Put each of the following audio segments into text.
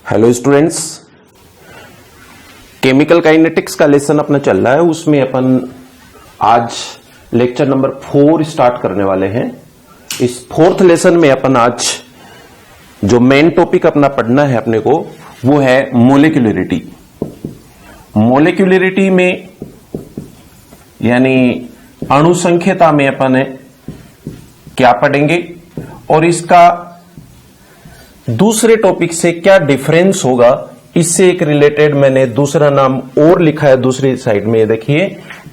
Hello students, chemical kinetics का lesson अपना चल रहा है। उसमें अपन आज लेक्चर नंबर 4 स्टार्ट करने वाले हैं। इस 4th लेसन में अपन आज जो मेन टॉपिक अपना पढ़ना है अपने को वो है मोलिक्यूलरिटी। मोलिक्यूलरिटी में यानी अणुसंख्यता में अपन क्या पढ़ेंगे और इसका दूसरे टॉपिक से क्या डिफरेंस होगा, इससे एक रिलेटेड मैंने दूसरा नाम और लिखा है दूसरी साइड में। देखिए,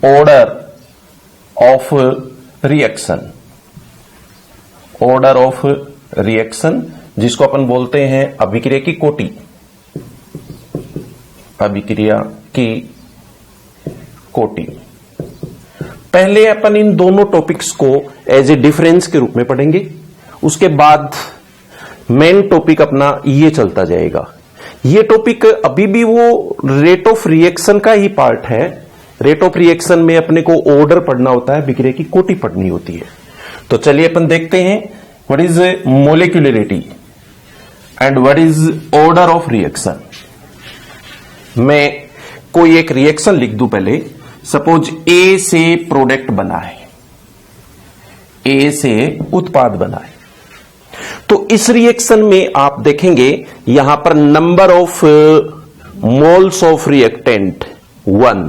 order of reaction. Order of reaction जिसको अपन बोलते हैं अभिक्रिया की कोटि। अभिक्रिया की कोटि। पहले अपन इन दोनों टॉपिक्स को एज ए डिफरेंस के रूप में पढ़ेंगे, उसके बाद मेन टॉपिक अपना ये चलता जाएगा। ये टॉपिक अभी भी वो रेट ऑफ रिएक्शन का ही पार्ट है। रेट ऑफ रिएक्शन में अपने को ऑर्डर पढ़ना होता है, अभिक्रिया की कोटि पढ़नी होती है। तो चलिए अपन देखते हैं what is molecularity and what is order of reaction. मैं कोई एक रिएक्शन लिख दूं पहले। सपोज ए से प्रोडक्ट बना है, ए से उत्पाद बना है। तो इस रिएक्शन में आप देखेंगे यहां पर number of moles of reactant 1।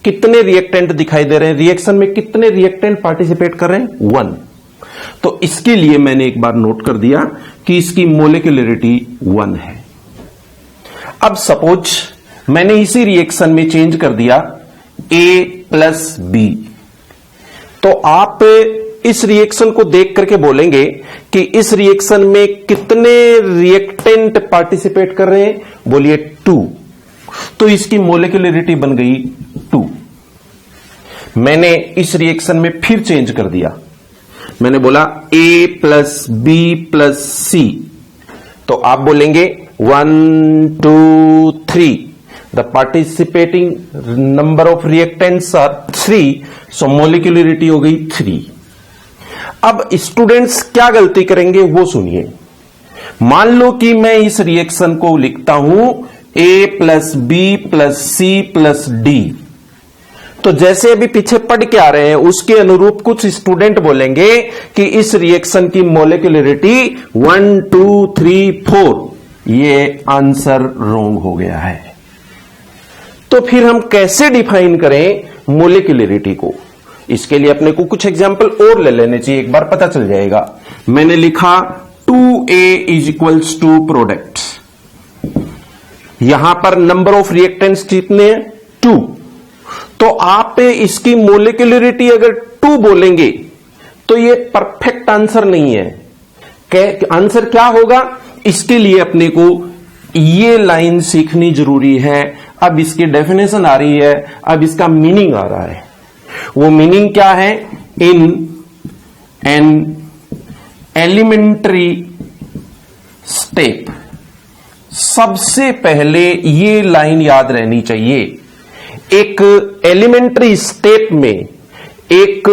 कितने रिएक्टेंट दिखाई दे रहे हैं रिएक्शन में? कितने रिएक्टेंट पार्टिसिपेट कर रहे हैं? 1। तो इसके लिए मैंने एक बार नोट कर दिया कि इसकी मोलिक्यूलरिटी 1 है। अब सपोज मैंने इसी रिएक्शन में चेंज कर दिया A प्लस बी, तो आप इस रिएक्शन को देख करके बोलेंगे कि इस रिएक्शन में कितने रिएक्टेंट पार्टिसिपेट कर रहे हैं? बोलिए 2। तो इसकी मोलिक्यूलरिटी बन गई 2। मैंने इस रिएक्शन में फिर चेंज कर दिया, मैंने बोला A प्लस बी प्लस सी, तो आप बोलेंगे 1 2 3। The participating number of reactants are 3, so molecularity हो गई 3। अब स्टूडेंट्स क्या गलती करेंगे वो सुनिए। मान लो कि मैं इस रिएक्शन को लिखता हूं A plus B plus C plus D, तो जैसे अभी पीछे पढ़ के आ रहे हैं उसके अनुरूप कुछ स्टूडेंट बोलेंगे कि इस रिएक्शन की मोलिक्यूलरिटी 1 2 3 4। ये आंसर रॉन्ग हो गया है। तो फिर हम कैसे डिफाइन करें मोलिक्यूलरिटी को? इसके लिए अपने को कुछ एग्जांपल और ले लेने चाहिए, एक बार पता चल जाएगा। मैंने लिखा 2A is equals to product. यहां पर नंबर ऑफ रिएक्टेंट्स कितने हैं? 2। तो आप इसकी मोलिक्यूलरिटी अगर 2 बोलेंगे तो ये परफेक्ट आंसर नहीं है। आंसर क्या होगा? इसके लिए अपने को ये लाइन सीखनी जरूरी है। अब इसकी डेफिनेशन आ रही है, अब इसका मीनिंग आ रहा है। वो मीनिंग क्या है? इन एन एलिमेंट्री स्टेप, सबसे पहले ये लाइन याद रहनी चाहिए। एक एलिमेंट्री स्टेप में, एक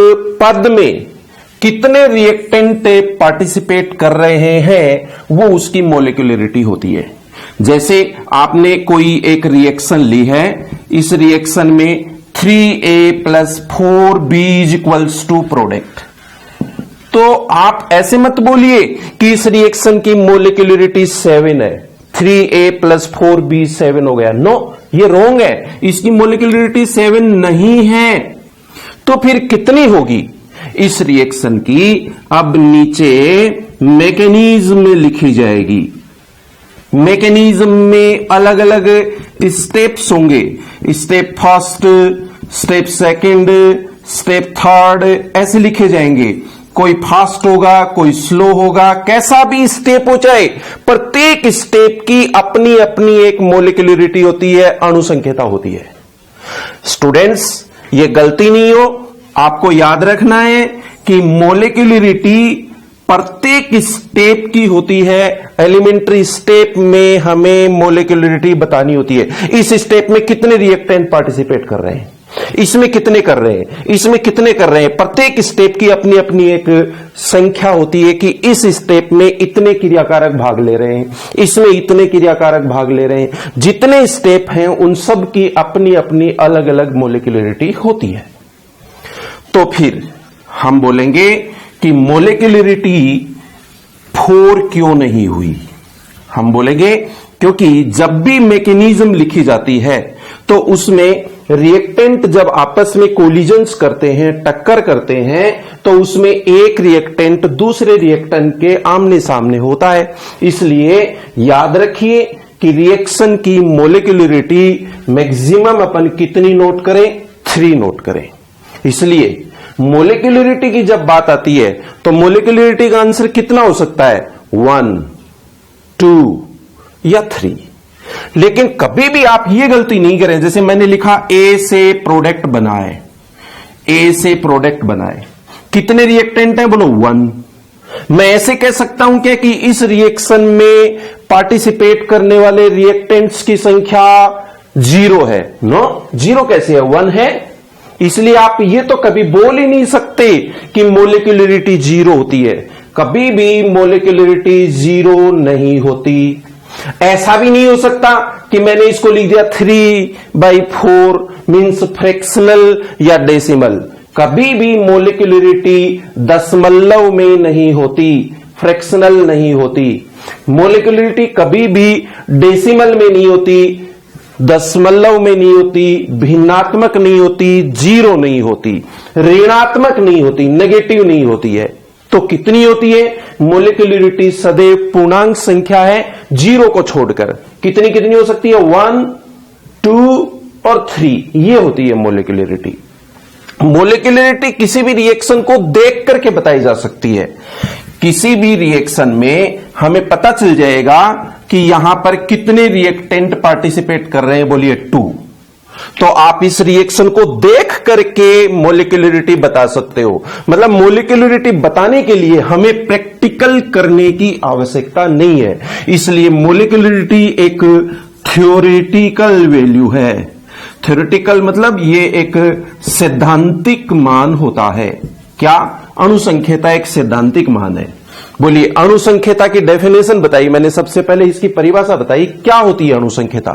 पद में कितने रिएक्टेंट पार्टिसिपेट कर रहे हैं वो उसकी मोलिक्यूलरिटी होती है। जैसे आपने कोई एक रिएक्शन ली है, इस रिएक्शन में 3A plus 4B is equals to product, तो आप ऐसे मत बोलिए कि इस रिएक्शन की मोलिक्यूलरिटी 7 है, 3A प्लस 4B 7 हो गया। नो, ये रॉन्ग है। इसकी मोलिक्यूलरिटी 7 नहीं है। तो फिर कितनी होगी इस रिएक्शन की? अब नीचे मैकेनिज्म लिखी जाएगी। मैकेनिज्म में अलग अलग स्टेप्स होंगे। Step first, step second, step third, ऐसे लिखे जाएंगे। कोई फास्ट होगा, कोई स्लो होगा, कैसा भी स्टेप हो जाए, प्रत्येक स्टेप की अपनी अपनी एक मोलिक्यूलरिटी होती है, अणुसंख्यता होती है। स्टूडेंट्स, ये गलती नहीं हो, आपको याद रखना है कि मोलिक्यूलरिटी प्रत्येक स्टेप की होती है। एलिमेंट्री स्टेप में हमें मोलिक्यूलरिटी बतानी होती है। इस स्टेप में कितने रिएक्टेंट पार्टिसिपेट कर रहे हैं। इसमें कितने कर रहे हैं, इसमें कितने कर रहे हैं। प्रत्येक स्टेप की अपनी अपनी एक संख्या होती है कि इस स्टेप में इतने क्रियाकारक भाग ले रहे हैं, इसमें इतने क्रियाकारक भाग ले रहे हैं। जितने स्टेप हैं उन सब की अपनी अपनी अलग अलग मोलिकुलरिटी होती है। तो फिर हम बोलेंगे कि मोलिकुलरिटी 4 क्यों नहीं हुई। हम बोलेंगे क्योंकि जब भी मैकेनिज्म लिखी जाती है तो उसमें रिएक्टेंट जब आपस में कोलिजन्स करते हैं, टक्कर करते हैं, तो उसमें एक रिएक्टेंट दूसरे रिएक्टेंट के आमने सामने होता है। इसलिए याद रखिए कि रिएक्शन की मोलिकुलरिटी मैक्सिमम अपन कितनी नोट करें, 3 नोट करें। इसलिए मोलिकुलरिटी की जब बात आती है तो मोलिकुलरिटी का आंसर कितना हो सकता है, 1, 2 या 3। लेकिन कभी भी आप ये गलती नहीं करें, जैसे मैंने लिखा ए से प्रोडक्ट बनाए, ए से प्रोडक्ट बनाए, कितने रिएक्टेंट हैं, बोलो 1। मैं ऐसे कह सकता हूं क्या कि इस रिएक्शन में पार्टिसिपेट करने वाले रिएक्टेंट्स की संख्या 0 है। नो, 0 कैसे है, 1 है। इसलिए आप ये तो कभी बोल ही नहीं सकते कि मोलिकुलरिटी 0 होती है। कभी भी मोलिकुलरिटी 0 नहीं होती। ऐसा भी नहीं हो सकता कि मैंने इसको लिख दिया 3/4 मीन्स फ्रैक्शनल या डेसिमल। कभी भी मोलिकुलरिटी दशमलव में नहीं होती, फ्रैक्शनल नहीं होती। मोलिकुलरिटी कभी भी डेसिमल में नहीं होती, दशमलव में नहीं होती, भिन्नात्मक नहीं होती, 0 नहीं होती, ऋणात्मक नहीं होती, नेगेटिव नहीं होती है। तो कितनी होती है मोलिकुलरिटी? सदैव पूर्णांक संख्या है 0 को छोड़कर। कितनी कितनी हो सकती है, 1, 2 और 3, ये होती है मोलिकुलरिटी। मोलिकुलरिटी किसी भी रिएक्शन को देख करके बताई जा सकती है। किसी भी रिएक्शन में हमें पता चल जाएगा कि यहां पर कितने रिएक्टेंट पार्टिसिपेट कर रहे हैं, बोलिए 2। तो आप इस रिएक्शन को देख करके मोलिकुलरिटी बता सकते हो। मतलब मोलिकुलरिटी बताने के लिए हमें प्रैक्टिकल करने की आवश्यकता नहीं है। इसलिए मोलिकुलरिटी एक थ्योरेटिकल वैल्यू है। थ्योरेटिकल मतलब ये एक सैद्धांतिक मान होता है। क्या? अणुसंख्यता एक सैद्धांतिक मान है। बोलिए, अणुसंख्यता की डेफिनेशन बताई मैंने, सबसे पहले इसकी परिभाषा बताई। क्या होती है अणुसंख्यता?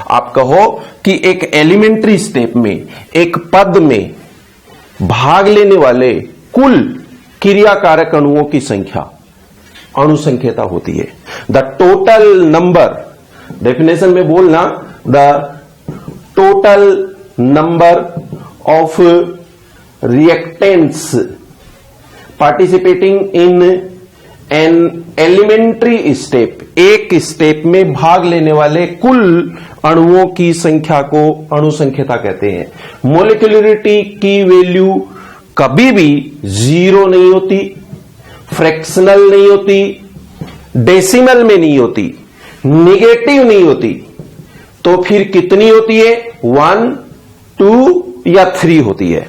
आप कहो कि एक एलिमेंट्री स्टेप में, एक पद में भाग लेने वाले कुल क्रियाकारक अणुओं की संख्या अणुसंख्यता होती है। द टोटल नंबर, डेफिनेशन में बोलना, the total number of reactants participating in an elementary step, एक स्टेप में भाग लेने वाले कुल अणुओं की संख्या को अणुसंख्यता कहते हैं। मोलिकुलरिटी की वैल्यू कभी भी 0 नहीं होती, फ्रैक्शनल नहीं होती, डेसिमल में नहीं होती, निगेटिव नहीं होती। तो फिर कितनी होती है? 1, 2 या 3 होती है।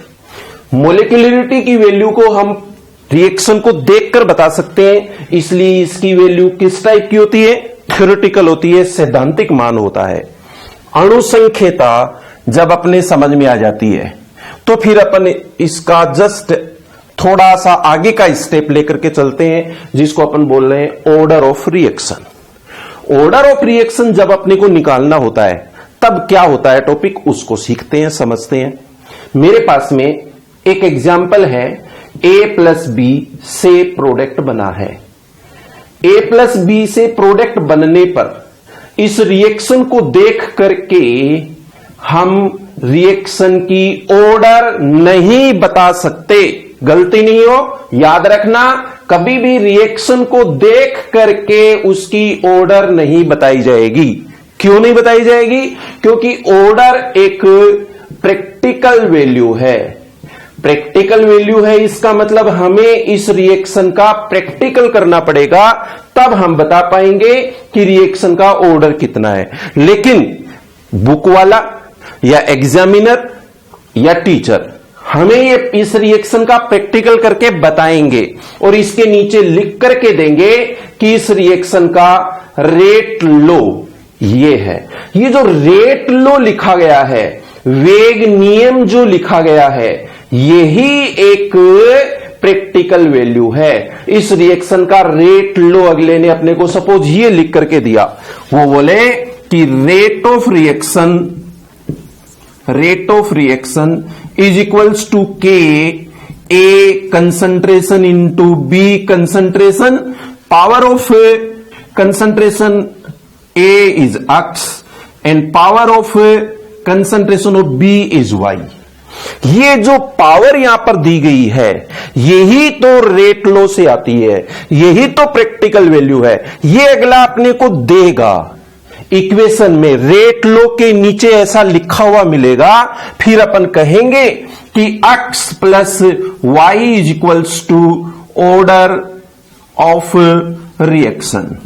मोलिकुलरिटी की वैल्यू को हम रिएक्शन को देखकर बता सकते हैं। इसलिए इसकी वैल्यू किस टाइप की होती है? थ्योरेटिकल होती है, सैद्धांतिक मान होता है। अणुसंख्यता जब अपने समझ में आ जाती है तो फिर अपन इसका जस्ट थोड़ा सा आगे का स्टेप लेकर के चलते हैं, जिसको अपन बोल रहे हैं order of reaction. Order of reaction जब अपने को निकालना होता है तब क्या होता है टॉपिक, उसको सीखते हैं, समझते हैं। मेरे पास में एक एग्जाम्पल है, A+B से प्रोडक्ट बना है। A+B से प्रोडक्ट बनने पर इस रिएक्शन को देख करके हम रिएक्शन की ऑर्डर नहीं बता सकते। गलती नहीं हो, याद रखना, कभी भी रिएक्शन को देख करके उसकी ऑर्डर नहीं बताई जाएगी। क्यों नहीं बताई जाएगी? क्योंकि ऑर्डर एक प्रैक्टिकल वैल्यू है। प्रैक्टिकल वैल्यू है, इसका मतलब हमें इस रिएक्शन का प्रैक्टिकल करना पड़ेगा, तब हम बता पाएंगे कि रिएक्शन का ऑर्डर कितना है। लेकिन बुक वाला या एग्जामिनर या टीचर हमें ये इस रिएक्शन का प्रैक्टिकल करके बताएंगे और इसके नीचे लिख करके देंगे कि इस रिएक्शन का रेट लो ये है। ये जो रेट लो लिखा गया है वेग नियम जो लिखा गया है यही एक प्रैक्टिकल वैल्यू है। इस रिएक्शन का रेट लो अगले ने अपने को सपोज ये लिख करके दिया, वो बोले कि rate of reaction is equals to k A concentration into B concentration, power of concentration A is x and power of concentration of B is y. ये जो पावर यहां पर दी गई है यही तो रेट लॉ से आती है, यही तो प्रैक्टिकल वैल्यू है। ये अगला अपने को देगा इक्वेशन में, रेट लॉ के नीचे ऐसा लिखा हुआ मिलेगा, फिर अपन कहेंगे कि x plus Y is equals to order of reaction.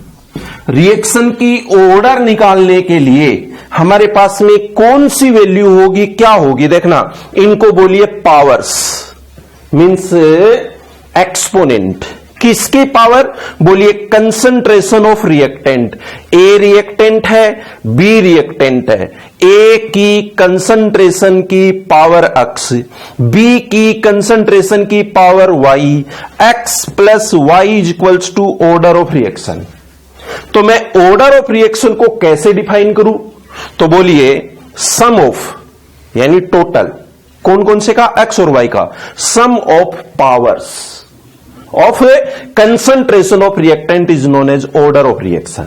Reaction की ऑर्डर निकालने के लिए हमारे पास में कौन सी वैल्यू होगी, क्या होगी, देखना, इनको बोलिए पावर्स, मींस एक्सपोनेंट। किसकी पावर, बोलिए concentration of reactant. A reactant है, बी रिएक्टेंट है, ए की कंसंट्रेशन की पावर एक्स, बी की कंसंट्रेशन की power y, x plus Y is equals to order of reaction. तो मैं ऑर्डर ऑफ रिएक्शन को कैसे डिफाइन करूं, तो बोलिए सम ऑफ, यानी टोटल कौन कौन से का, एक्स और वाई का, sum of powers of concentration of reactant is known as order of reaction.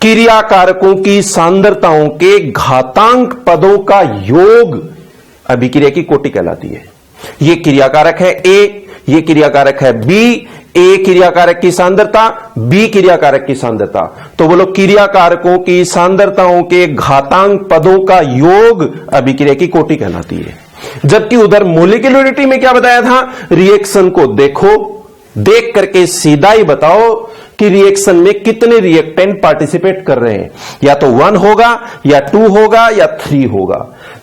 क्रिया कारकों की सांद्रताओं के घातांक पदों का योग अभिक्रिया की कोटि कहलाती है। ये क्रिया कारक है ए, ये क्रिया कारक है बी, ए क्रिया कारक की सांद्रता, बी क्रिया कारक की सांद्रता। तो बोलो क्रिया कारकों की सांद्रताओं के घातांक पदों का योग अभिक्रिया की कोटि कहलाती है। जबकि उधर मोलिकुलरिटी में क्या बताया था, रिएक्शन को देखो, देख करके सीधा ही बताओ कि रिएक्शन में कितने रिएक्टेंट पार्टिसिपेट कर रहे हैं, या तो 1 होगा या 2 होगा या 3 होगा।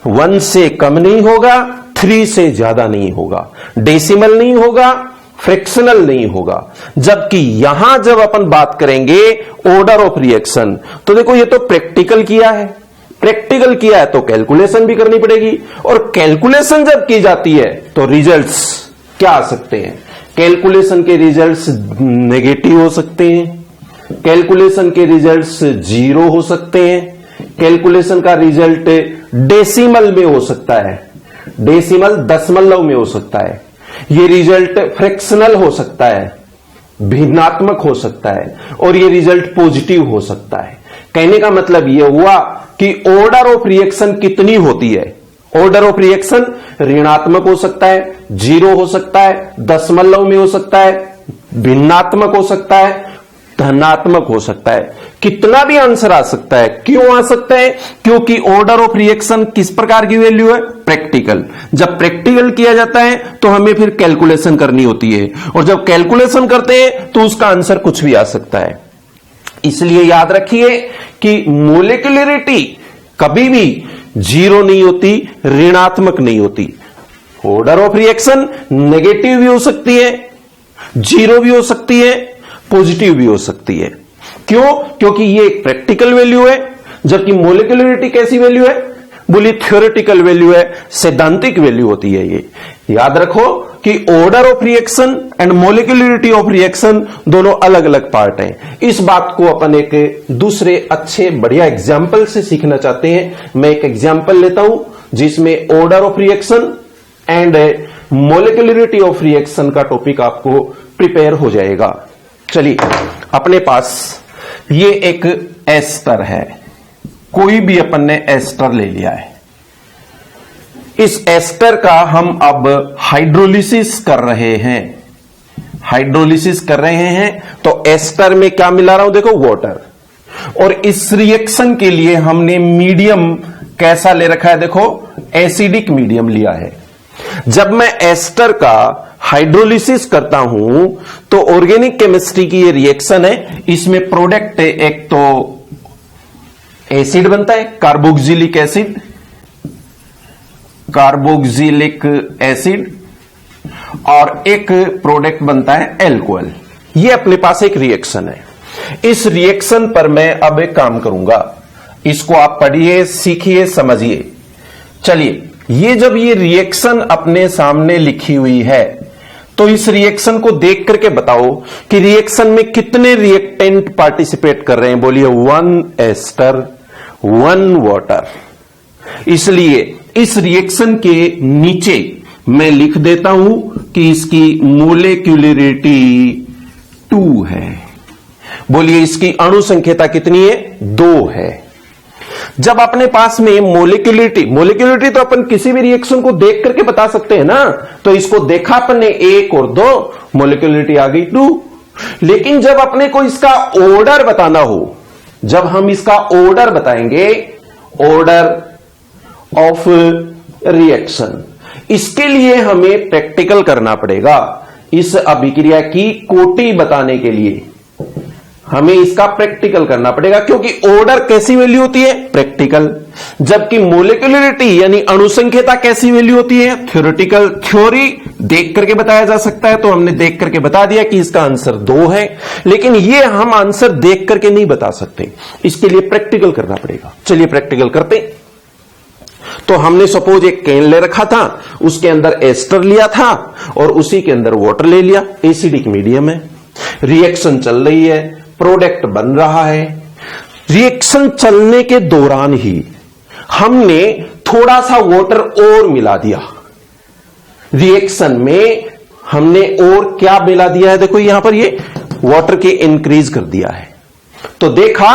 1 से कम नहीं होगा, 3 से ज्यादा नहीं होगा, डेसिमल नहीं होगा, फ्रैक्शनल नहीं होगा। जबकि यहां जब अपन बात करेंगे ऑर्डर ऑफ रिएक्शन, तो देखो ये तो प्रैक्टिकल किया है, प्रैक्टिकल किया है तो कैलकुलेशन भी करनी पड़ेगी, और कैलकुलेशन जब की जाती है तो रिजल्ट्स क्या आ सकते हैं, कैलकुलेशन के रिजल्ट्स नेगेटिव हो सकते हैं, कैलकुलेशन के रिजल्ट्स 0 हो सकते हैं, कैलकुलेशन का रिजल्ट डेसिमल में हो सकता है, डेसिमल दशमलव में हो सकता है, ये रिजल्ट फ्रैक्शनल हो सकता है, भिन्नात्मक हो सकता है, और ये रिजल्ट पॉजिटिव हो सकता है। कहने का मतलब यह हुआ कि ऑर्डर ऑफ रिएक्शन कितनी होती है, ऑर्डर ऑफ रिएक्शन ऋणात्मक हो सकता है, 0 हो सकता है, दशमलव में हो सकता है, भिन्नात्मक हो सकता है, धनात्मक हो सकता है, कितना भी आंसर आ सकता है। क्यों आ सकता है, क्योंकि ऑर्डर ऑफ रिएक्शन किस प्रकार की वैल्यू है, प्रैक्टिकल। जब प्रैक्टिकल किया जाता है तो हमें फिर कैलकुलेशन करनी होती है, और जब कैलकुलेशन करते हैं तो उसका आंसर कुछ भी आ सकता है। इसलिए याद रखिए कि मोलिकुलरिटी कभी भी 0 नहीं होती, ऋणात्मक नहीं होती। ऑर्डर ऑफ रिएक्शन नेगेटिव भी हो सकती है, 0 भी हो सकती है, पॉजिटिव भी हो सकती है। क्यों, क्योंकि ये एक प्रैक्टिकल वैल्यू है, जबकि मोलिकुलरिटी कैसी वैल्यू है, बोली थ्योरेटिकल वैल्यू है, सैद्धांतिक वैल्यू होती है। ये याद रखो कि order of reaction and molecularity of reaction दोनों अलग अलग पार्ट हैं। इस बात को अपन एक दूसरे अच्छे बढ़िया एग्जाम्पल से सीखना चाहते हैं। मैं एक एग्जाम्पल लेता हूं जिसमें order of reaction and molecularity of reaction का टॉपिक आपको प्रिपेयर हो जाएगा। चलिए, अपने पास ये एक एस्टर है, कोई भी अपन ने एस्टर ले लिया है। इस एस्टर का हम अब हाइड्रोलिसिस कर रहे हैं, हाइड्रोलिसिस कर रहे हैं, तो एस्टर में क्या मिला रहा हूं, देखो वाटर। और इस रिएक्शन के लिए हमने मीडियम कैसा ले रखा है, देखो एसिडिक मीडियम लिया है। जब मैं एस्टर का हाइड्रोलिसिस करता हूं तो ऑर्गेनिक केमिस्ट्री की ये रिएक्शन है, इसमें प्रोडक्ट एक तो एसिड बनता है, कार्बोक्सिलिक एसिड, कार्बोक्सिलिक एसिड, और एक प्रोडक्ट बनता है एल्कोहल। ये अपने पास एक रिएक्शन है। इस रिएक्शन पर मैं अब एक काम करूंगा, इसको आप पढ़िए, सीखिए, समझिए। चलिए, ये जब ये रिएक्शन अपने सामने लिखी हुई है तो इस रिएक्शन को देख करके बताओ कि रिएक्शन में कितने रिएक्टेंट पार्टिसिपेट कर रहे हैं। बोलिए 1 एस्टर 1 वाटर। इसलिए इस रिएक्शन के नीचे मैं लिख देता हूं कि इसकी मोलेक्युलरिटी 2 है। बोलिए इसकी अणु संख्यता कितनी है? 2 है। जब अपने पास में मोलिक्युलरिटी तो अपन किसी भी रिएक्शन को देख करके बता सकते हैं ना, तो इसको देखा अपन ने 1 और 2, मोलिक्युलरिटी आ गई 2। लेकिन जब अपने को इसका ऑर्डर बताना हो, जब हम इसका ऑर्डर बताएंगे, ऑर्डर ऑफ रिएक्शन, इसके लिए हमें प्रैक्टिकल करना पड़ेगा। इस अभिक्रिया की कोटि बताने के लिए हमें इसका प्रैक्टिकल करना पड़ेगा, क्योंकि ऑर्डर कैसी वैल्यू होती है? प्रैक्टिकल। जबकि मोलिक्युलरिटी यानी अणुसंख्यता कैसी वैल्यू होती है? थ्योरेटिकल। थ्योरी देख करके बताया जा सकता है, तो हमने देख करके बता दिया कि इसका आंसर 2 है। लेकिन ये हम आंसर देख करके नहीं बता सकते, इसके लिए प्रैक्टिकल करना पड़ेगा। चलिए प्रैक्टिकल करते। तो हमने सपोज एक कैन ले रखा था, उसके अंदर एस्टर लिया था और उसी के अंदर वाटर ले लिया। एसिडिक मीडियम है, रिएक्शन चल रही है, प्रोडक्ट बन रहा है। रिएक्शन चलने के दौरान ही हमने थोड़ा सा वाटर और मिला दिया। रिएक्शन में हमने और क्या मिला दिया है? देखो यहां पर ये वाटर के इंक्रीज कर दिया है। तो देखा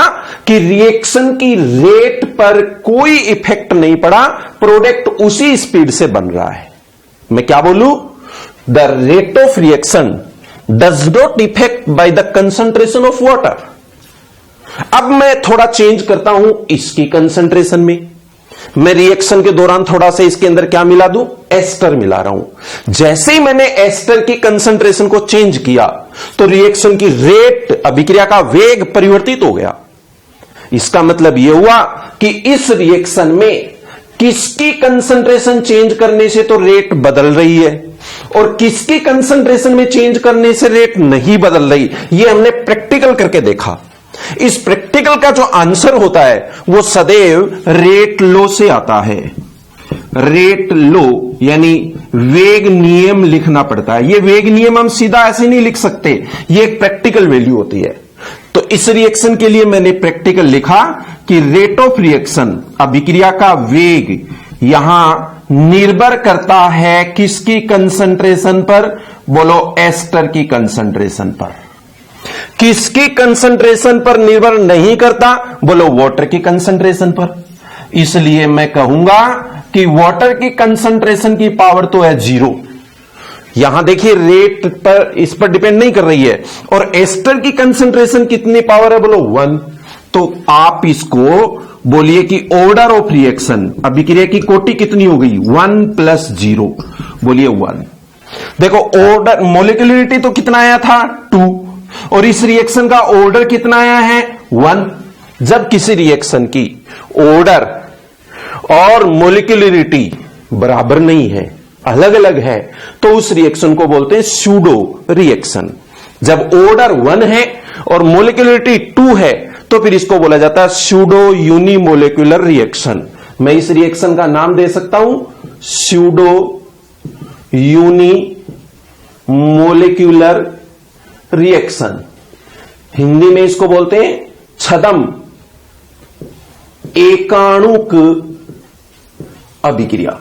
कि रिएक्शन की रेट पर कोई इफेक्ट नहीं पड़ा, प्रोडक्ट उसी स्पीड से बन रहा है। मैं क्या बोलूं? The rate of reaction does not affect by the concentration of water। अब मैं थोड़ा चेंज करता हूं इसकी कंसंट्रेशन में। मैं रिएक्शन के दौरान थोड़ा सा इसके अंदर क्या मिला दूं? एस्टर मिला रहा हूं। जैसे ही मैंने एस्टर की कंसंट्रेशन को चेंज किया तो रिएक्शन की रेट, अभिक्रिया का वेग परिवर्तित हो गया। इसका मतलब यह हुआ कि इस रिएक्शन में किसकी कंसंट्रेशन चेंज करने से तो रेट बदल रही है और किसकी कंसंट्रेशन में चेंज करने से रेट नहीं बदल रही। यह हमने प्रैक्टिकल करके देखा। इस प्रैक्टिकल का जो आंसर होता है वो सदैव रेट लॉ से आता है। रेट लॉ यानी वेग नियम लिखना पड़ता है। यह वेग नियम हम सीधा ऐसे नहीं लिख सकते, यह एक प्रैक्टिकल वैल्यू होती है। तो इस रिएक्शन के लिए मैंने प्रैक्टिकल लिखा कि रेट ऑफ रिएक्शन, अभिक्रिया का वेग, यहां निर्भर करता है किसकी कंसंट्रेशन पर? बोलो एस्टर की कंसंट्रेशन पर। किसकी कंसंट्रेशन पर निर्भर नहीं करता? बोलो वाटर की कंसंट्रेशन पर। इसलिए मैं कहूंगा कि वाटर की कंसंट्रेशन की पावर तो है 0। यहां देखिए रेट पर, इस पर डिपेंड नहीं कर रही है। और एस्टर की कंसंट्रेशन कितनी पावर है? बोलो 1। तो आप इसको बोलिए कि ऑर्डर ऑफ रिएक्शन, अभिक्रिया की कोटि कितनी हो गई? 1 + 0। बोलिए 1। देखो ऑर्डर, मोलिक्युलरिटी तो कितना आया था? 2। और इस रिएक्शन का ऑर्डर कितना आया है? 1। जब किसी रिएक्शन की ऑर्डर और मोलिक्युलरिटी बराबर नहीं है, अलग अलग है, तो उस रिएक्शन को बोलते हैं स्यूडो रिएक्शन। जब ऑर्डर 1 है और मोलिक्युलरिटी 2 है तो फिर इसको बोला जाता है स्यूडो यूनिमोलेक्युलर रिएक्शन। मैं इस रिएक्शन का नाम दे सकता हूं स्यूडो यूनिमोलेक्युलर रिएक्शन। हिंदी में इसको बोलते हैं छदम एकाणुक अभिक्रिया।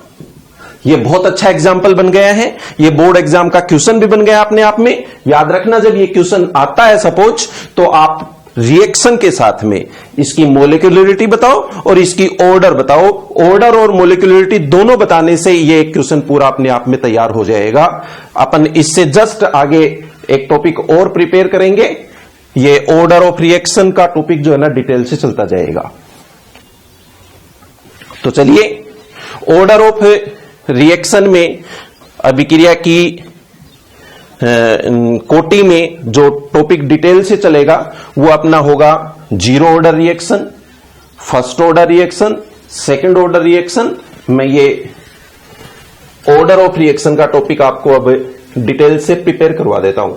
यह बहुत अच्छा एग्जाम्पल बन गया है। यह बोर्ड एग्जाम का क्वेश्चन भी बन गया अपने आप में। याद रखना, जब यह क्वेश्चन आता है सपोज, तो आप रिएक्शन के साथ में इसकी मोलिक्युलरिटी बताओ और इसकी ऑर्डर बताओ। ऑर्डर और मोलिक्युलरिटी दोनों बताने से यह क्वेश्चन पूरा अपने आप में तैयार हो जाएगा। अपन इससे जस्ट आगे एक टॉपिक और प्रिपेयर करेंगे। यह ऑर्डर ऑफ रिएक्शन का टॉपिक जो है ना डिटेल से चलता जाएगा। तो चलिए, ऑर्डर ऑफ रिएक्शन में अभिक्रिया की कोटि में जो टॉपिक डिटेल से चलेगा वो अपना होगा 0 order reaction, first order reaction, second order reaction. मैं ये ऑर्डर ऑफ रिएक्शन का टॉपिक आपको अब डिटेल से प्रिपेयर करवा देता हूं।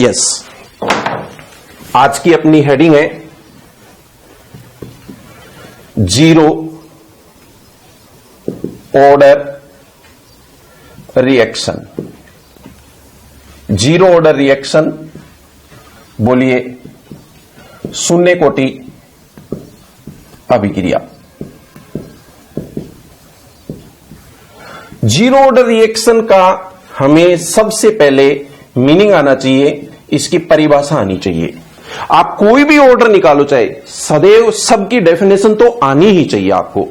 यस, आज की अपनी हेडिंग है zero order reaction. Zero order reaction बोलिए शून्य कोटि अभिक्रिया। जीरो ऑर्डर रिएक्शन का हमें सबसे पहले मीनिंग आना चाहिए, इसकी परिभाषा आनी चाहिए। आप कोई भी ऑर्डर निकालो, चाहे सदैव सबकी डेफिनेशन तो आनी ही चाहिए आपको।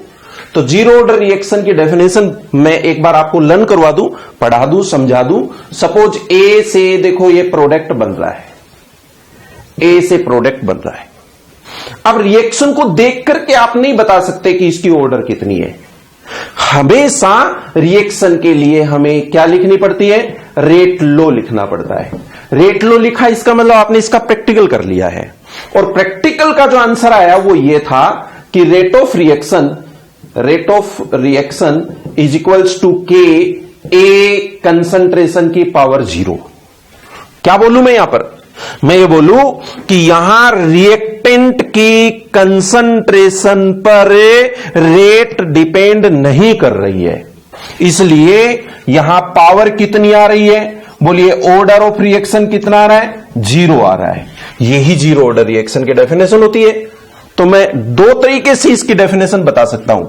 तो जीरो ऑर्डर रिएक्शन की डेफिनेशन मैं एक बार आपको लर्न करवा दूं, पढ़ा दूं, समझा दूं। सपोज ए से देखो ये प्रोडक्ट बन रहा है, ए से प्रोडक्ट बन रहा है। अब रिएक्शन को देख करके आप नहीं बता सकते कि इसकी ऑर्डर कितनी है। हमेशा रिएक्शन के लिए हमें क्या लिखनी पड़ती है? रेट लो लिखना पड़ता है। रेट लो लिखा, इसका मतलब आपने इसका प्रैक्टिकल कर लिया है। और प्रैक्टिकल का जो आंसर आया वो ये था कि rate of reaction is equals to k A concentration की पावर 0। क्या बोलूं मैं यहां पर? मैं ये बोलूं कि यहां रिएक्टेंट की कंसंट्रेशन पर रेट डिपेंड नहीं कर रही है, इसलिए यहां पावर कितनी आ रही है? बोलिए ऑर्डर ऑफ रिएक्शन कितना आ रहा है? 0 आ रहा है। यही जीरो ऑर्डर रिएक्शन की डेफिनेशन होती है। तो मैं दो तरीके से इसकी डेफिनेशन बता सकता हूं।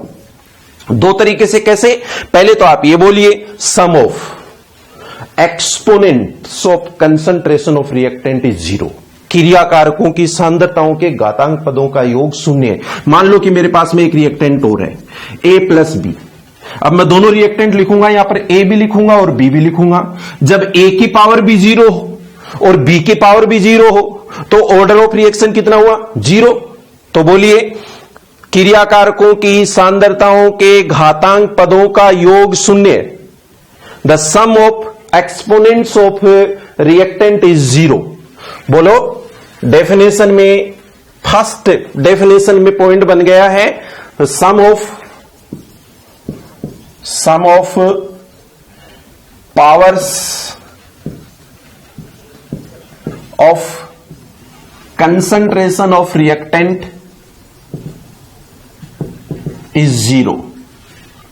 दो तरीके से कैसे? पहले तो आप ये बोलिए sum of exponents of concentration of reactant is 0। क्रियाकारकों की सांद्रताओं के घातांक पदों का योग 0 है। मान लो कि मेरे पास में एक रिएक्टेंट और है, A प्लस बी। अब मैं दोनों रिएक्टेंट लिखूंगा, यहां पर A भी लिखूंगा और B भी लिखूंगा। जब A की पावर भी 0 हो और B की पावर भी 0 हो तो ऑर्डर ऑफ रिएक्शन कितना हुआ? 0। तो बोलिए क्रियाकारकों की सांद्रताओं के घातांक पदों का योग 0 है। The sum of exponents of reactant is 0। बोलो डेफिनेशन में, फर्स्ट डेफिनेशन में पॉइंट बन गया है sum of powers of concentration of reactant is 0।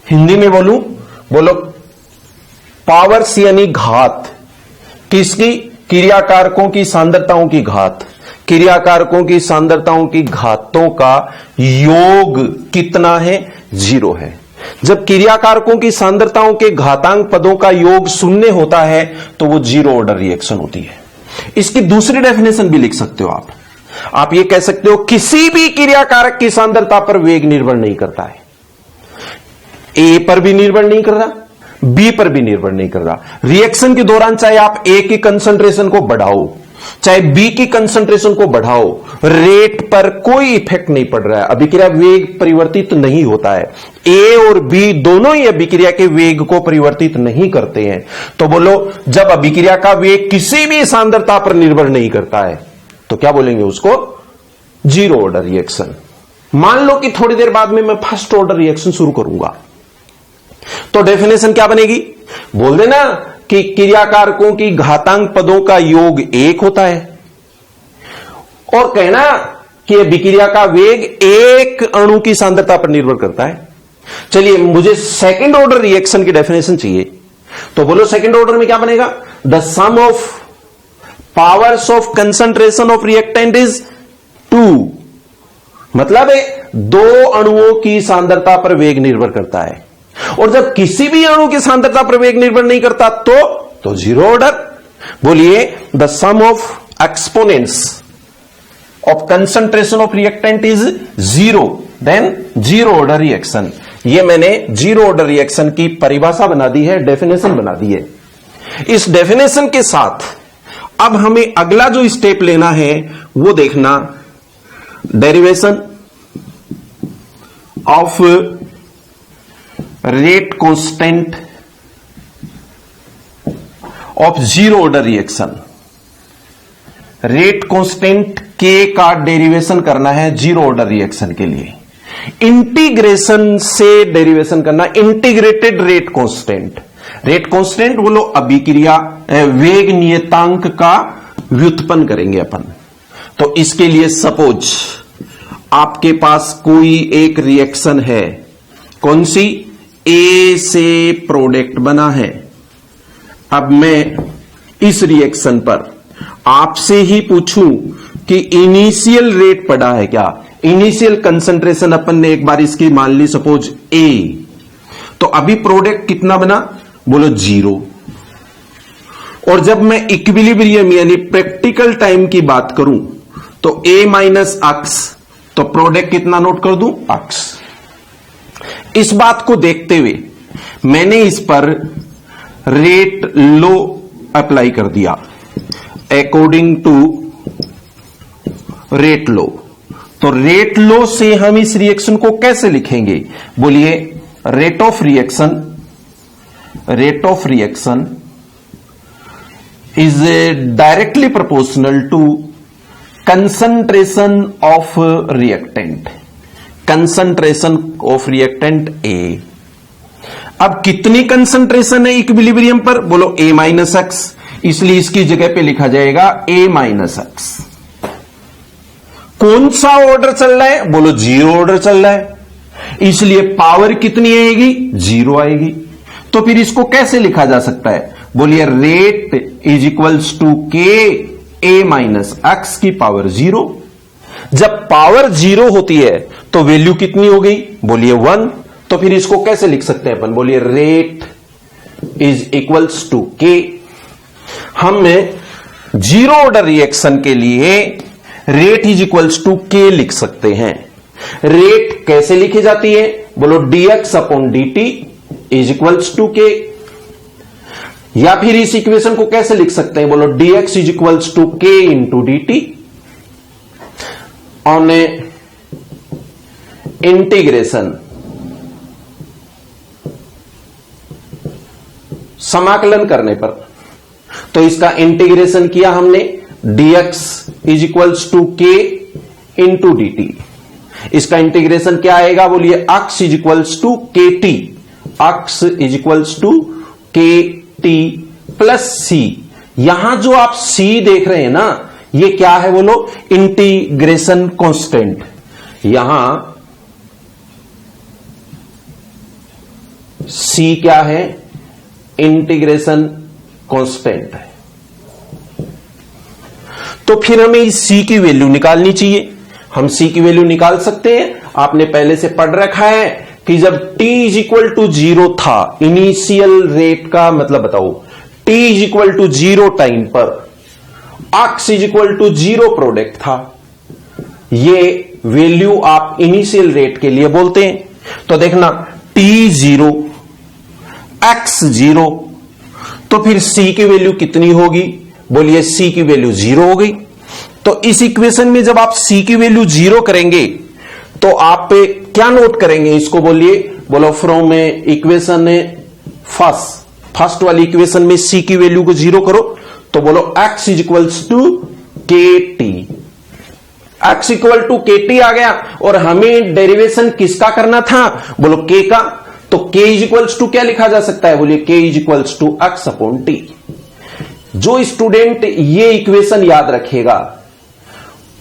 Hindi में बोलूं, बोलो पावर्स यानी घात किसकी? क्रियाकारकों की सांद्रताओं की घात। क्रियाकारकों की सांद्रताओं की घातों का योग कितना है? 0 है। जब क्रियाकारकों की सांद्रताओं के घातांक पदों का योग 0 होता है तो वो जीरो ऑर्डर रिएक्शन होती है। इसकी दूसरी डेफिनेशन भी लिख सकते हो आप ये कह सकते हो किसी भी क्रियाकारक की सांद्रता पर वेग निर्भर नहीं करता है। ए पर भी निर्भर नहीं कर रहा, बी पर भी निर्भर नहीं कर रहा। रिएक्शन के दौरान चाहे आप ए की कंसंट्रेशन को बढ़ाओ, चाहे बी की कंसंट्रेशन को बढ़ाओ, रेट पर कोई इफेक्ट नहीं पड़ रहा है। अभिक्रिया वेग परिवर्तित नहीं होता है। ए और बी दोनों ही अभिक्रिया के वेग को परिवर्तित नहीं करते हैं। तो बोलो जब अभिक्रिया का वेग किसी भी सांद्रता पर निर्भर नहीं करता है तो क्या बोलेंगे उसको? Zero order reaction. मान लो कि थोड़ी देर बाद में मैं फर्स्ट ऑर्डर रिएक्शन शुरू करूंगा तो डेफिनेशन क्या बनेगी? बोल देना कि क्रियाकारकों की घातांक पदों का योग 1 होता है और कहना कि अभिक्रिया का वेग एक अणु की सांद्रता पर निर्भर करता है। चलिए मुझे सेकंड ऑर्डर रिएक्शन की डेफिनेशन चाहिए, तो बोलो सेकंड ऑर्डर में क्या बनेगा? The sum of powers of concentration of reactant is 2। मतलब है दो अणुओं की सांद्रता पर वेग निर्भर करता है। और जब किसी भी अणु की सांद्रता पर वेग निर्भर नहीं करता तो जीरो ऑर्डर। बोलिए the sum of exponents of concentration of reactant is 0, then zero order reaction. ये मैंने जीरो ऑर्डर रिएक्शन की परिभाषा बना दी है, डेफिनेशन बना दी है। इस डेफिनेशन के साथ अब हमें अगला जो स्टेप लेना है वो देखना, derivation of rate constant of zero order reaction. Rate constant के का डेरिवेशन करना है जीरो ऑर्डर रिएक्शन के लिए। इंटीग्रेशन से डेरिवेशन करना, integrated rate constant. Rate constant बोलो अभिक्रिया वेग नियतांक का व्युत्पन्न करेंगे अपन। तो इसके लिए सपोज आपके पास कोई एक रिएक्शन है, कौन सी? ए से प्रोडक्ट बना है। अब मैं इस रिएक्शन पर आपसे ही पूछूं कि इनिशियल रेट पड़ा है क्या? इनिशियल कंसंट्रेशन अपन ने एक बार इसकी मान ली सपोज ए, तो अभी प्रोडक्ट कितना बना? बोलो 0। और जब मैं इक्विलिब्रियम यानी प्रैक्टिकल टाइम की बात करूं तो ए माइनस एक्स, तो प्रोडक्ट कितना नोट कर दूं? एक्स। इस बात को देखते हुए मैंने इस पर रेट लो अप्लाई कर दिया, अकॉर्डिंग टू रेट लो। तो रेट लो से हम इस रिएक्शन को कैसे लिखेंगे? बोलिए, rate of reaction is directly proportional to concentration of reactant, concentration of reactant A. अब कितनी कंसंट्रेशन है इक्विलिब्रियम पर? बोलो ए माइनस एक्स, इसलिए इसकी जगह पे लिखा जाएगा ए माइनस एक्स। कौन सा ऑर्डर चल रहा है? बोलो 0 ऑर्डर चल रहा है, इसलिए पावर कितनी आएगी? 0 आएगी। तो फिर इसको कैसे लिखा जा सकता है? बोलिए, rate is equals to k A minus x की पावर 0। जब पावर 0 होती है तो वैल्यू कितनी हो गई? बोलिए 1। तो फिर इसको कैसे लिख सकते हैं अपन? बोलिए, रेट इज इक्वल्स टू के। हम 0 ऑर्डर रिएक्शन के लिए रेट इज इक्वल्स टू के लिख सकते हैं। रेट कैसे लिखी जाती है? बोलो, dx upon dt is equals to k. या फिर इस इक्वेशन को कैसे लिख सकते हैं? बोलो, dx is equals to k into dt on integration, समाकलन करने पर। तो इसका इंटीग्रेशन किया हमने, dx is equals to k into dt। इसका इंटीग्रेशन क्या आएगा? बोलिए, x is equals to k t, x is equals to k t plus c. यहां जो आप c देख रहे हैं ना, ये क्या है? बोलो, इंटीग्रेशन कांस्टेंट। यहां c क्या है? इंटीग्रेशन कांस्टेंट है। तो फिर हमें इस c की वैल्यू निकालनी चाहिए। हम c की वैल्यू निकाल सकते हैं। आपने पहले से पढ़ रखा है कि जब t इज इक्वल टू 0 था, इनिशियल रेट का मतलब बताओ, t is equal to 0 time पर x is equal to 0 product था। ये वैल्यू आप इनिशियल रेट के लिए बोलते हैं। तो देखना, t 0 x 0, तो फिर c की वैल्यू कितनी होगी? बोलिए, c की वैल्यू 0 हो गई। तो इस इक्वेशन में जब आप c की वैल्यू 0 करेंगे तो आप क्या नोट करेंगे? इसको बोलिए, बोलो, फ्रॉम इक्वेशन फर्स्ट वाली इक्वेशन में c की वैल्यू को 0 करो, तो बोलो x is equals to k t. x equal to k T आ गया और हमें डेरिवेशन किसका करना था? बोलो, k का। तो k इज इक्वल्स टू क्या लिखा जा सकता है? बोलिए, k is equals to x upon t. जो स्टूडेंट ये इक्वेशन याद रखेगा,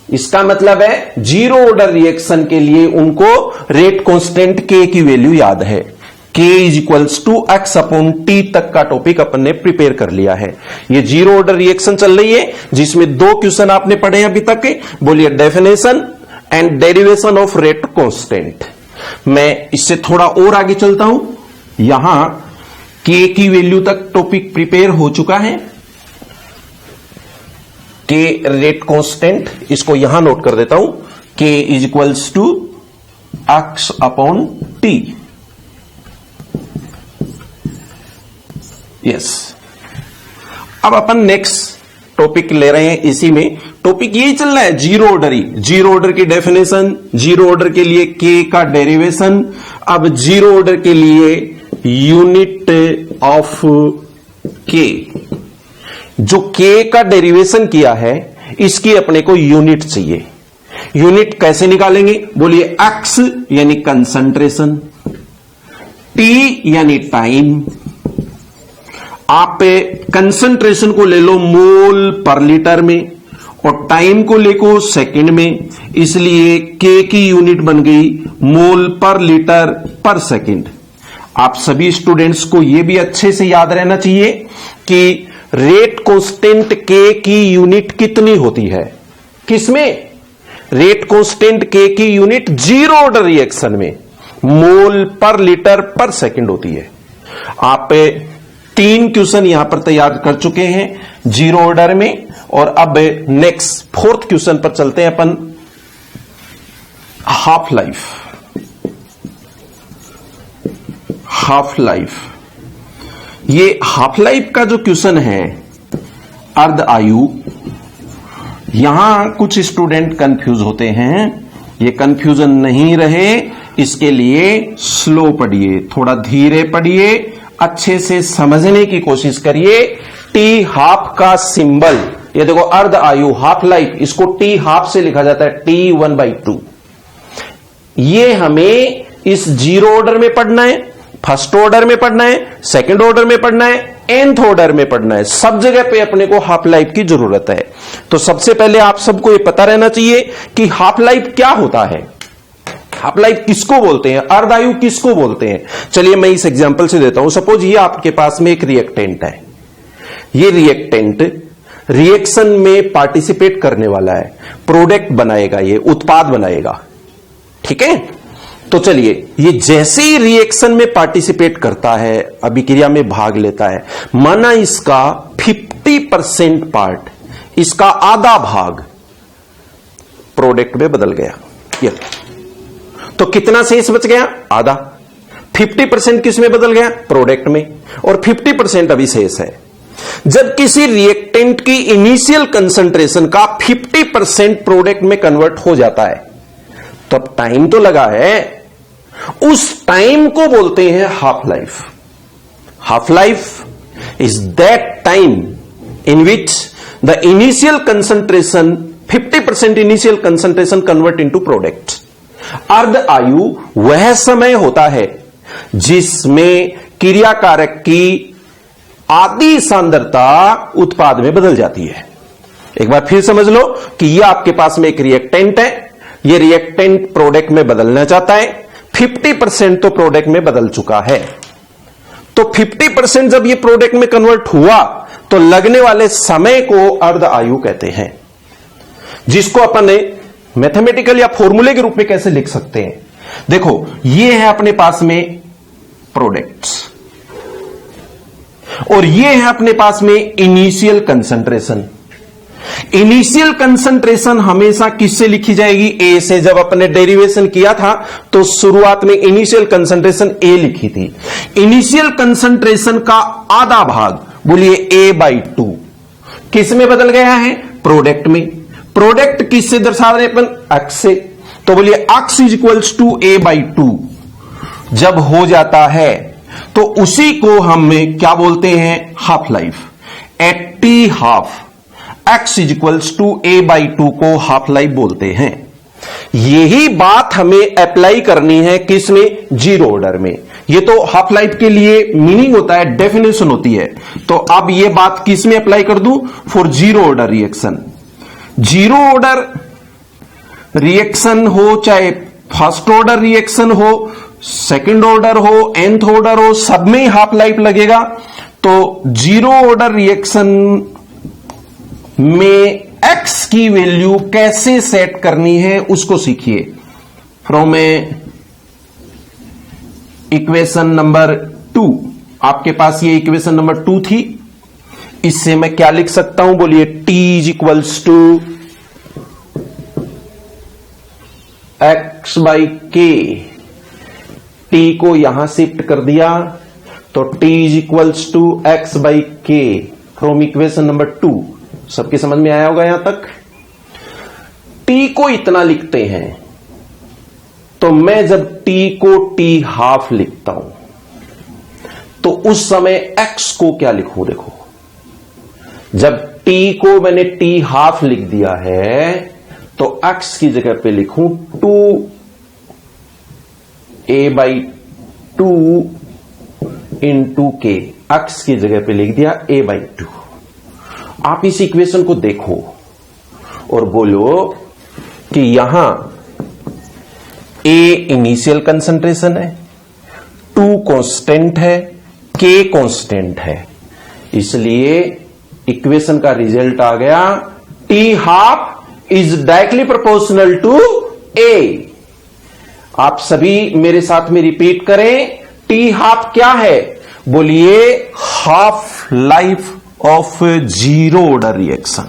इसका मतलब है 0 ऑर्डर रिएक्शन के लिए उनको रेट कांस्टेंट k की वैल्यू याद है। k is equals to x upon t तक का टॉपिक अपन ने प्रिपेयर कर लिया है। ये 0 ऑर्डर रिएक्शन चल रही है जिसमें 2 क्वेश्चन आपने पढ़े अभी तक के। बोलिए, definition and derivation of rate constant. मैं इससे थोड़ा और आगे चलता हूं। यहां k की वैल्यू तक टॉपिक प्रिपेयर हो चुका है। k रेट कांस्टेंट, इसको यहां नोट कर देता हूं, k is equals to x upon t. Yes, अब अपन नेक्स्ट टॉपिक ले रहे हैं। इसी में टॉपिक यही चल रहा है, 0 ऑर्डर ही। 0 ऑर्डर की डेफिनेशन, 0 ऑर्डर के लिए k का डेरिवेशन। अब 0 ऑर्डर के लिए यूनिट ऑफ k, जो k का डेरिवेशन किया है इसकी अपने को यूनिट चाहिए। यूनिट कैसे निकालेंगे? बोलिए, x यानी कंसंट्रेशन, t यानी टाइम। आप कंसंट्रेशन को ले लो मोल पर लीटर में और टाइम को लेको सेकंड में, इसलिए के की यूनिट बन गई मोल पर लीटर पर सेकंड। आप सभी स्टूडेंट्स को यह भी अच्छे से याद रहना चाहिए कि रेट कांस्टेंट के की यूनिट कितनी होती है, किसमें? रेट कांस्टेंट के की यूनिट जीरो ऑर्डर रिएक्शन में मोल पर लीटर पर सेकंड होती है। आप 3 क्वेश्चन यहां पर तैयार कर चुके हैं जीरो ऑर्डर में, और अब नेक्स्ट 4th क्वेश्चन पर चलते हैं अपन। हाफ लाइफ, हाफ लाइफ, ये हाफ लाइफ का जो क्वेश्चन है अर्ध आयु, यहां कुछ स्टूडेंट कंफ्यूज होते हैं। ये कंफ्यूजन नहीं रहे इसके लिए स्लो पढ़िए, थोड़ा धीरे पढ़िए, अच्छे से समझने की कोशिश करिए। टी हाफ का सिंबल, ये देखो अर्ध आयु हाफ लाइफ, इसको टी हाफ से लिखा जाता है टी 1/2। ये हमें इस जीरो ऑर्डर में पढ़ना है, फर्स्ट ऑर्डर में पढ़ना है, सेकंड ऑर्डर में पढ़ना है, nth ऑर्डर में पढ़ना है, सब जगह पे अपने को हाफ लाइफ की जरूरत है। तो सबसे पहले आप सबको यह पता रहना चाहिए कि हाफ लाइफ क्या होता है, हाफ लाइफ किसको बोलते हैं, अर्ध आयु किसको बोलते हैं। चलिए मैं इस एग्जांपल से देता हूं। सपोज ये आपके पास में एक रिएक्टेंट है, ये रिएक्टेंट रिएक्शन में पार्टिसिपेट करने वाला है, प्रोडक्ट बनाएगा, ये उत्पाद बनाएगा, ठीक है। तो चलिए, ये जैसे ही रिएक्शन में पार्टिसिपेट करता है, अभिक्रिया में भाग लेता है, माना इसका 50% पार्ट, इसका आधा भाग प्रोडक्ट में बदल गया, ये तो कितना शेष बच गया? आधा। 50% किस में बदल गया? प्रोडक्ट में, और 50% अभी शेष है। जब किसी रिएक्टेंट की इनिशियल कंसंट्रेशन का 50% प्रोडक्ट में कन्वर्ट हो जाता है, तो अब टाइम तो लगा है, उस टाइम को बोलते हैं half life. Half life is that time in which the initial concentration 50% initial concentration convert into product. अर्ध आयु वह समय होता है जिसमें क्रिया कारक की आधी सांद्रता उत्पाद में बदल जाती है। एक बार फिर समझ लो कि यह आपके पास में एक रिएक्टेंट है, यह रिएक्टेंट प्रोडक्ट में बदलना चाहता है, 50% तो प्रोडक्ट में बदल चुका है। तो 50% जब यह प्रोडक्ट में कन्वर्ट हुआ तो लगने वाले समय को अर्ध आयु कहते हैं, जिसको अपन ने मैथमेटिकल या फॉर्मूले के रूप में कैसे लिख सकते हैं। देखो, यह है अपने पास में प्रोडक्ट्स, और यह है अपने पास में इनिशियल कंसंट्रेशन। इनिशियल कंसंट्रेशन हमेशा किससे लिखी जाएगी? ए से। जब अपने डेरिवेशन किया था तो शुरुआत में इनिशियल कंसंट्रेशन ए लिखी थी। इनिशियल कंसंट्रेशन का आधा भाग, बोलिए A/2, किस में बदल गया है? प्रोडक्ट में। प्रोडक्ट किससे दर्शा रहे अपन? x से। तो बोलिए x इज टू A/2 जब हो जाता है तो उसी को हम क्या बोलते हैं? Half life. At t half x is to A/2 को हाफ लाइफ बोलते हैं। यही बात हमें अप्लाई करनी है किसमें? जीरो ऑर्डर में। ये तो हाफ लाइफ के लिए मीनिंग होता है, डेफिनेशन होती है। तो अब ये बात किसमें अप्लाई कर दूं? For zero order reaction. Zero order reaction हो, चाहे फर्स्ट ऑर्डर रिएक्शन हो, सेकंड ऑर्डर हो, nth ऑर्डर हो, सब में ही हाफ लाइफ लगेगा। तो जीरो ऑर्डर रिएक्शन में x की वैल्यू कैसे सेट करनी है उसको सीखिए। फ्रॉम इक्वेशन नंबर 2, आपके पास ये इक्वेशन नंबर 2 थी, इससे मैं क्या लिख सकता हूं? बोलिए t is equals to x/k। t को यहां शिफ्ट कर दिया तो t is equals to x/k from equation number 2। सबके समझ में आया होगा यहां तक? t को इतना लिखते हैं, तो मैं जब t को t हाफ लिखता हूं तो उस समय x को क्या लिखूं? देखो, जब t को मैंने t हाफ लिख दिया है तो x की जगह पे लिखूं 2A/2 इंटू k। x की जगह पे लिख दिया A/2। आप इस इक्वेशन को देखो, और बोलो कि यहां A इनिशियल कंसंट्रेशन है, 2 कांस्टेंट है, K कांस्टेंट है, इसलिए इक्वेशन का रिजल्ट आ गया T half is directly proportional to A। आप सभी मेरे साथ में रिपीट करें, T हाफ क्या है? बोलिए half life of zero order reaction.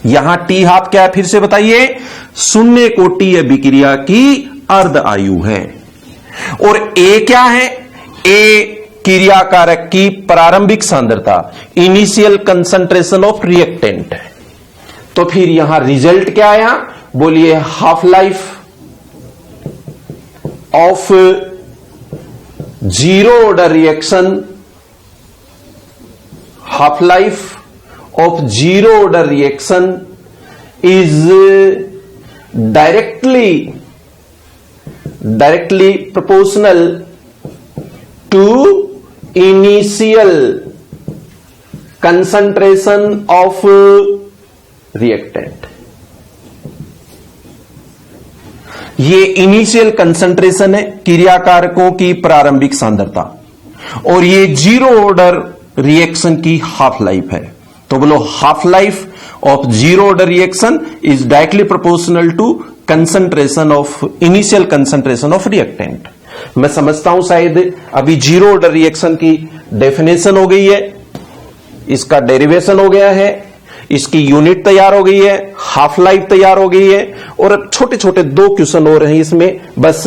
यहां T हाफ क्या है फिर से बताइए? शून्य कोटि अभिक्रिया की अर्ध आयु है। और A क्या है? A क्रिया कारक की प्रारंभिक सांद्रता, इनिशियल कंसंट्रेशन ऑफ रिएक्टेंट है। तो फिर यहां रिजल्ट क्या आया? बोलिए half life of zero order reaction, half life of zero order reaction is directly proportional to initial concentration of reactant. ये इनिशियल कंसंट्रेशन है, क्रियाकारकों की प्रारंभिक सांद्रता, और ये जीरो ऑर्डर रिएक्शन की हाफ लाइफ है। तो बोलो half life of zero order reaction is directly proportional to concentration of initial concentration of reactant. मैं समझता हूं शायद अभी जीरो ऑर्डर रिएक्शन की डेफिनेशन हो गई है, इसका डेरिवेशन हो गया है, इसकी यूनिट तैयार हो गई है, हाफ लाइफ तैयार हो गई है, और अब छोटे छोटे 2 क्वेश्चन हो रहे हैं इसमें, बस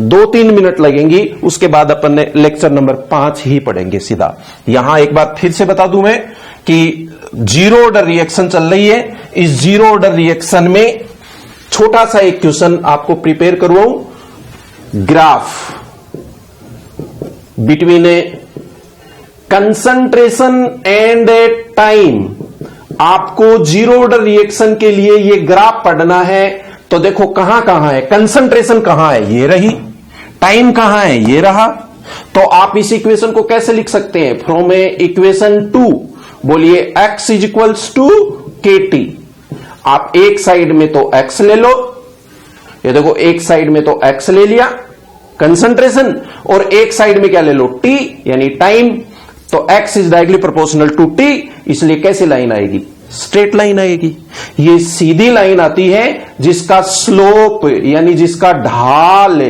2-3 मिनट लगेंगी, उसके बाद अपन लेक्चर नंबर 5 ही पढ़ेंगे सीधा। यहां एक बार फिर से बता दूं मैं कि जीरो ऑर्डर रिएक्शन चल रही है। इस जीरो ऑर्डर रिएक्शन में छोटा सा एक क्वेश्चन आपको प्रिपेयर करवाऊं, graph between A concentration and A time. आपको जीरो ऑर्डर रिएक्शन के लिए यह ग्राफ पढ़ना है। तो देखो कहां कहां है कंसंट्रेशन, कहां है ये रही, टाइम कहां है ये रहा। तो आप इस इक्वेशन को कैसे लिख सकते हैं? फ्रॉम ए इक्वेशन 2 बोलिए x is equals to KT। आप एक साइड में तो x ले लो, ये देखो एक साइड में तो x ले लिया कंसंट्रेशन, और एक साइड में क्या ले लो? T यानी टाइम। तो x is directly proportional to T, इसलिए कैसी लाइन आएगी? स्ट्रेट लाइन आएगी। ये सीधी लाइन आती है जिसका स्लोप यानी जिसका ढाल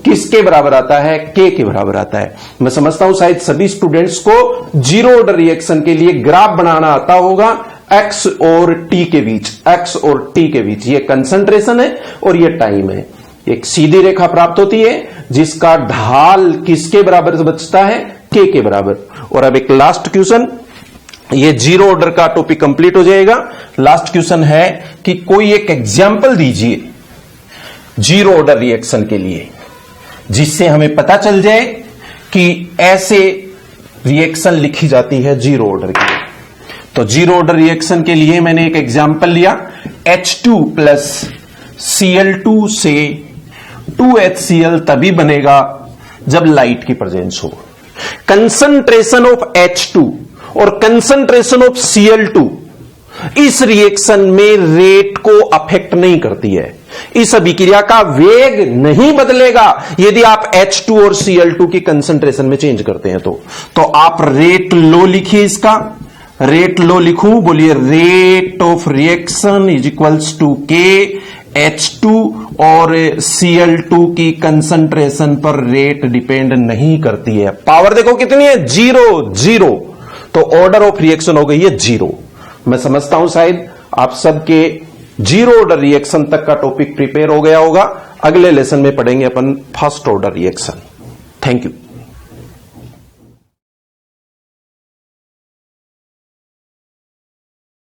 किसके बराबर आता है? K के बराबर आता है। मैं समझता हूं शायद सभी स्टूडेंट्स को जीरो ऑर्डर रिएक्शन के लिए ग्राफ बनाना आता होगा x और t के बीच, x और t के बीच। ये कंसंट्रेशन है और ये टाइम है। एक सीधी रेखा प्राप्त होती है जिसका ढाल किसके बराबर बचता है? K के बराबर। और अब एक लास्ट क्वेश्चन, ये जीरो ऑर्डर का टॉपिक कंप्लीट हो जाएगा। लास्ट क्वेश्चन है कि कोई एक एग्जाम्पल दीजिए जीरो ऑर्डर रिएक्शन के लिए, जिससे हमें पता चल जाए कि ऐसे रिएक्शन लिखी जाती है जीरो ऑर्डर की। तो जीरो ऑर्डर रिएक्शन के लिए मैंने एक एग्जाम्पल लिया, H2 प्लस Cl2 से 2HCl तभी बनेगा जब लाइट की प्रेजेंस हो। कंसंट्रेशन ऑफ H2 और कंसंट्रेशन ऑफ Cl2 इस रिएक्शन में रेट को अफेक्ट नहीं करती है। इस अभिक्रिया का वेग नहीं बदलेगा यदि आप H2 और Cl2 की कंसंट्रेशन में चेंज करते हैं। तो आप रेट लो लिखिए, इसका रेट लो लिखूं, बोलिए rate of reaction is equals to K H2 और Cl2 की कंसंट्रेशन पर रेट डिपेंड नहीं करती है। पावर देखो कितनी है? 0 तो ऑर्डर ऑफ रिएक्शन हो गई है 0। मैं समझता हूं शायद आप सबके जीरो ऑर्डर रिएक्शन तक का टॉपिक प्रिपेयर हो गया होगा। अगले लेसन में पढ़ेंगे अपन first order reaction. Thank you.